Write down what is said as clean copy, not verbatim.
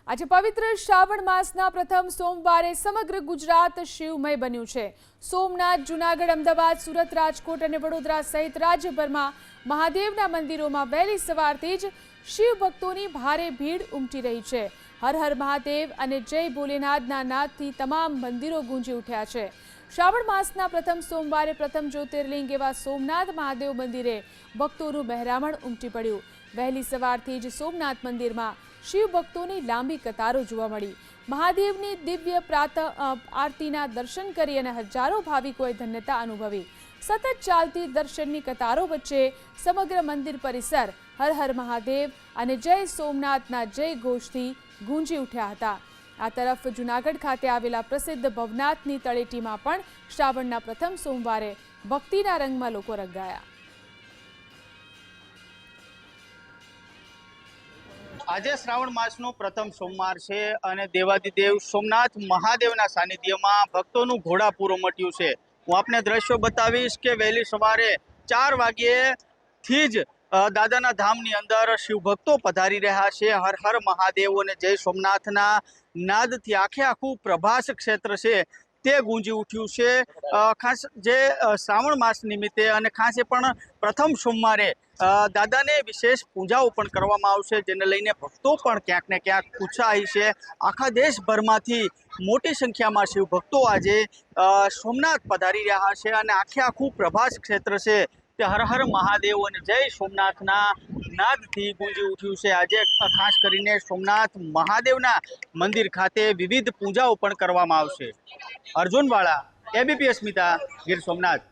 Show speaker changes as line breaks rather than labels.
આજે પવિત્ર શ્રાવણ માસના પ્રથમ સોમવારે સમગ્ર ગુજરાત શિવમય બન્યું છે। સોમનાથ, જૂનાગઢ, અમદાવાદ, સુરત, રાજકોટ અને વડોદરા સહિત રાજ્યભરમાં મહાદેવના મંદિરોમાં વહેલી સવારથી જ શિવ ભક્તોની ભારે ભીડ ઉમટી રહી છે। હર હર મહાદેવ અને જય ભોલેનાથના નાદથી તમામ મંદિરો ગુંજી ઉઠ્યા છે। શ્રાવણ માસના પ્રથમ સોમવારે પ્રથમ જ્યોતિર્લિંગ એવા સોમનાથ મહાદેવ મંદિરે ભક્તોનું બહેરામણ ઉમટી પડ્યું। વહેલી સવારથી જ સોમનાથ મંદિરમાં શિવ ભક્તોની લાંબી કતારો જોવા મળી। મહાદેવની દિવ્ય પ્રાતઃ આરતીના દર્શન કરી અને હજારો ભાવિકોએ ધન્યતા અનુભવી। સતત ચાલતી દર્શનની કતારો વચ્ચે સમગ્ર મંદિર પરિસર હર હર મહાદેવ અને જય સોમનાથના જય ઘોષથી ગુંજી ઉઠ્યા હતા। આ તરફ જૂનાગઢ ખાતે આવેલા પ્રસિદ્ધ ભવનાથની તળેટીમાં પણ શ્રાવણના પ્રથમ સોમવારે ભક્તિના રંગમાં લોકો રંગાયા।
આજે શ્રાવણ માસનો પ્રથમ સોમવાર છે અને દેવાધિદેવ સોમનાથ મહાદેવના સાનિધ્યમાં ભક્તોનું ઘોડાપૂર ઉમટ્યું છે। હું આપને દ્રશ્યો બતાવીશ કે વહેલી સવારે 4 વાગ્યેથી જ દાદાના ધામની અંદર શિવ ભક્તો પધારી રહ્યા છે। હર હર મહાદેવ અને જય સોમનાથના નાદથી આખું પ્રભાસ ક્ષેત્ર છે તે ગુંજી ઉઠ્યું છે। ખાસ જે શ્રાવણ માસ નિમિત્તે અને ખાસ એ પણ પ્રથમ સોમવારે દાદાને વિશેષ પૂજાઓ પણ કરવામાં આવશે, જેને લઈને ભક્તો પણ ક્યાંક ને ક્યાંક ઉત્સાહી છે। આખા દેશભરમાંથી મોટી સંખ્યામાં શિવ ભક્તો આજે સોમનાથ પધારી રહ્યા છે અને આખું પ્રભાસ ક્ષેત્ર છે તે હર હર મહાદેવ અને જય સોમનાથના નાદથી ગુંજી ઉઠ્યું છે। આજે ખાસ કરીને સોમનાથ મહાદેવના મંદિર ખાતે વિવિધ પૂજાઓ પણ કરવામાં આવશે। અર્જુન વાળા, એબીપી અસ્મિતા, ગીર સોમનાથ।